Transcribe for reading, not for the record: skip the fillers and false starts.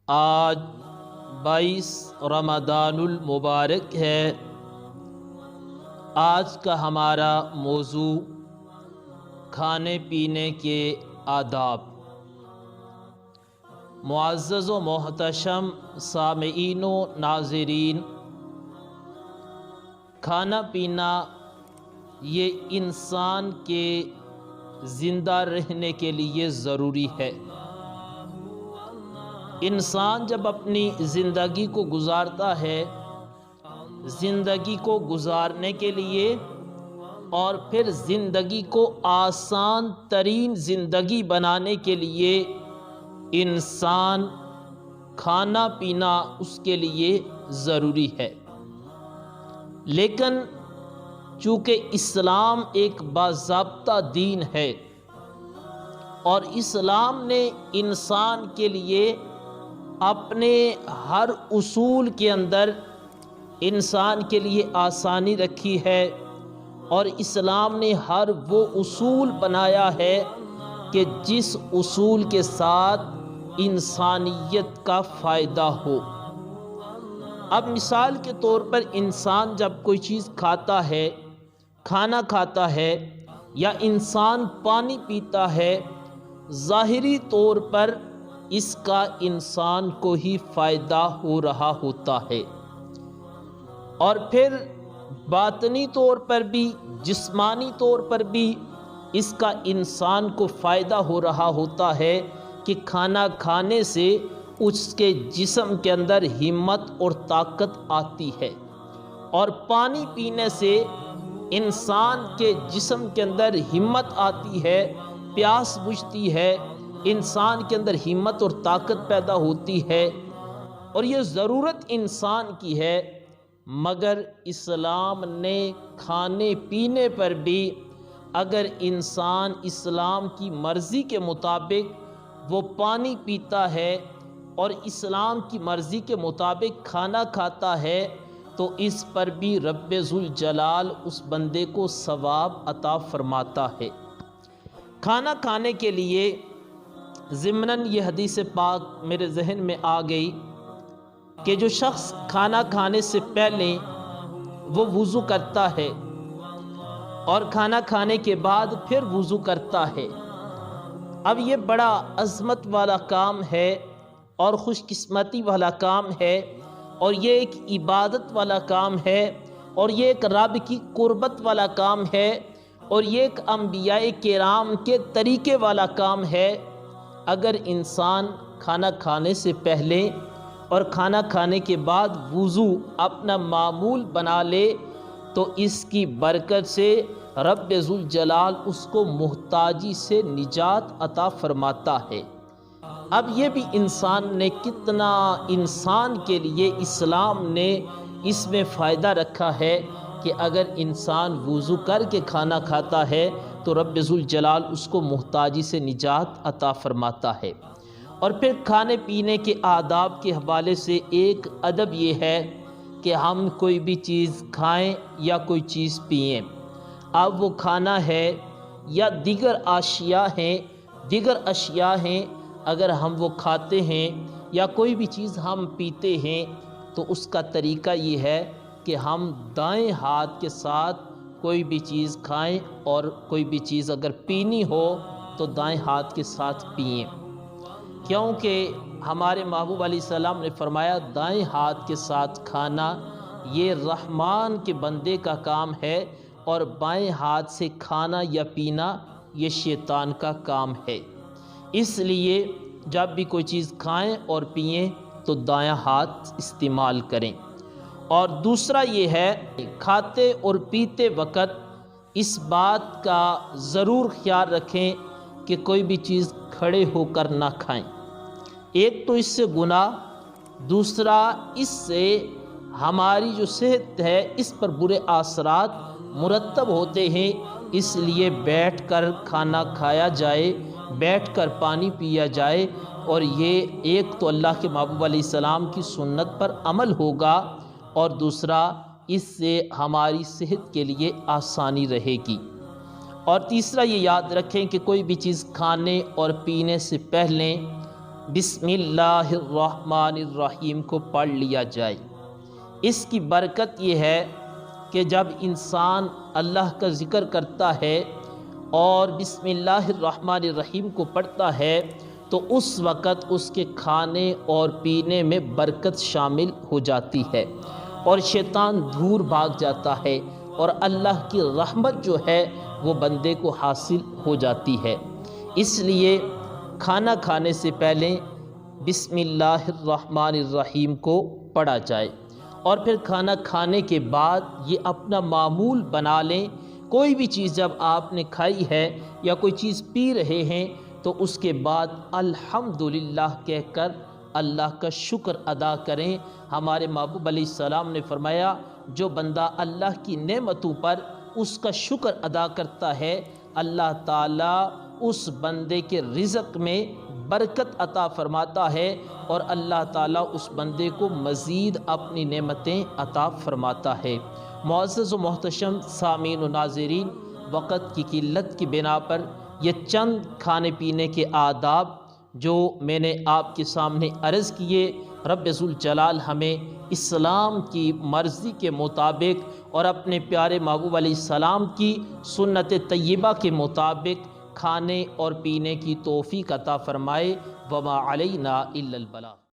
آج 22 رمضان المبارک ہے۔ آج کا ہمارا موضوع کھانے پینے کے آداب۔ معزز و محتشم سامعین و ناظرین، کھانا پینا یہ انسان کے زندہ رہنے کے لیے ضروری ہے۔ انسان جب اپنی زندگی کو گزارتا ہے، زندگی کو گزارنے کے لیے اور پھر زندگی کو آسان ترین زندگی بنانے کے لیے انسان کھانا پینا اس کے لیے ضروری ہے۔ لیکن چونکہ اسلام ایک باضابطہ دین ہے اور اسلام نے انسان کے لیے اپنے ہر اصول کے اندر انسان کے لیے آسانی رکھی ہے، اور اسلام نے ہر وہ اصول بنایا ہے کہ جس اصول کے ساتھ انسانیت کا فائدہ ہو۔ اب مثال کے طور پر انسان جب کوئی چیز کھاتا ہے، کھانا کھاتا ہے یا انسان پانی پیتا ہے، ظاہری طور پر اس کا انسان کو ہی فائدہ ہو رہا ہوتا ہے، اور پھر باطنی طور پر بھی، جسمانی طور پر بھی اس کا انسان کو فائدہ ہو رہا ہوتا ہے کہ کھانا کھانے سے اس کے جسم کے اندر ہمت اور طاقت آتی ہے، اور پانی پینے سے انسان کے جسم کے اندر ہمت آتی ہے، پیاس بجھتی ہے، انسان کے اندر ہمت اور طاقت پیدا ہوتی ہے، اور یہ ضرورت انسان کی ہے۔ مگر اسلام نے کھانے پینے پر بھی اگر انسان اسلام کی مرضی کے مطابق وہ پانی پیتا ہے اور اسلام کی مرضی کے مطابق کھانا کھاتا ہے، تو اس پر بھی رب ذوالجلال اس بندے کو ثواب عطا فرماتا ہے۔ کھانا کھانے کے لیے ضمناً یہ حدیث پاک میرے ذہن میں آ گئی کہ جو شخص کھانا کھانے سے پہلے وہ وضو کرتا ہے اور کھانا کھانے کے بعد پھر وضو کرتا ہے، اب یہ بڑا عظمت والا کام ہے اور خوش قسمتی والا کام ہے، اور یہ ایک عبادت والا کام ہے، اور یہ ایک رب کی قربت والا کام ہے، اور یہ ایک انبیاء کرام کے طریقے والا کام ہے۔ اگر انسان کھانا کھانے سے پہلے اور کھانا کھانے کے بعد وضو اپنا معمول بنا لے تو اس کی برکت سے رب ذوالجلال اس کو محتاجی سے نجات عطا فرماتا ہے۔ اب یہ بھی انسان نے کتنا انسان کے لیے اسلام نے اس میں فائدہ رکھا ہے کہ اگر انسان وضو کر کے کھانا کھاتا ہے تو رب ذوالجلال اس کو محتاجی سے نجات عطا فرماتا ہے۔ اور پھر کھانے پینے کے آداب کے حوالے سے ایک ادب یہ ہے کہ ہم کوئی بھی چیز کھائیں یا کوئی چیز پئیں، اب وہ کھانا ہے یا دیگر اشیاء ہیں، اگر ہم وہ کھاتے ہیں یا کوئی بھی چیز ہم پیتے ہیں تو اس کا طریقہ یہ ہے کہ ہم دائیں ہاتھ کے ساتھ کوئی بھی چیز کھائیں، اور کوئی بھی چیز اگر پینی ہو تو دائیں ہاتھ کے ساتھ پئیں، کیونکہ ہمارے محبوب علیہ السلام نے فرمایا دائیں ہاتھ کے ساتھ کھانا یہ رحمان کے بندے کا کام ہے، اور بائیں ہاتھ سے کھانا یا پینا یہ شیطان کا کام ہے۔ اس لیے جب بھی کوئی چیز کھائیں اور پئیں تو دایاں ہاتھ استعمال کریں۔ اور دوسرا یہ ہے کھاتے اور پیتے وقت اس بات کا ضرور خیال رکھیں کہ کوئی بھی چیز کھڑے ہو کر نہ کھائیں۔ ایک تو اس سے گناہ، دوسرا اس سے ہماری جو صحت ہے اس پر برے اثرات مرتب ہوتے ہیں، اس لیے بیٹھ کر کھانا کھایا جائے، بیٹھ کر پانی پیا جائے، اور یہ ایک تو اللہ کے محبوب علیہ السلام کی سنت پر عمل ہوگا، اور دوسرا اس سے ہماری صحت کے لیے آسانی رہے گی۔ اور تیسرا یہ یاد رکھیں کہ کوئی بھی چیز کھانے اور پینے سے پہلے بسم اللہ الرحمن الرحیم کو پڑھ لیا جائے۔ اس کی برکت یہ ہے کہ جب انسان اللہ کا ذکر کرتا ہے اور بسم اللہ الرحمن الرحیم کو پڑھتا ہے تو اس وقت اس کے کھانے اور پینے میں برکت شامل ہو جاتی ہے اور شیطان دور بھاگ جاتا ہے اور اللہ کی رحمت جو ہے وہ بندے کو حاصل ہو جاتی ہے۔ اس لیے کھانا کھانے سے پہلے بسم اللہ الرحمن الرحیم کو پڑھا جائے، اور پھر کھانا کھانے کے بعد یہ اپنا معمول بنا لیں۔ کوئی بھی چیز جب آپ نے کھائی ہے یا کوئی چیز پی رہے ہیں تو اس کے بعد الحمدللہ کہہ کر اللہ کا شکر ادا کریں۔ ہمارے محبوب علیہ السلام نے فرمایا جو بندہ اللہ کی نعمتوں پر اس کا شکر ادا کرتا ہے اللہ تعالیٰ اس بندے کے رزق میں برکت عطا فرماتا ہے اور اللہ تعالیٰ اس بندے کو مزید اپنی نعمتیں عطا فرماتا ہے۔ معزز و محتشم سامعین و ناظرین، وقت کی قلت کی بنا پر یہ چند کھانے پینے کے آداب جو میں نے آپ کے سامنے عرض کیے، رب ذوالجلال ہمیں اسلام کی مرضی کے مطابق اور اپنے پیارے محبوب علیہ السلام کی سنت طیبہ کے مطابق کھانے اور پینے کی توفیق عطا فرمائے۔ وما علینا الا البلاغ۔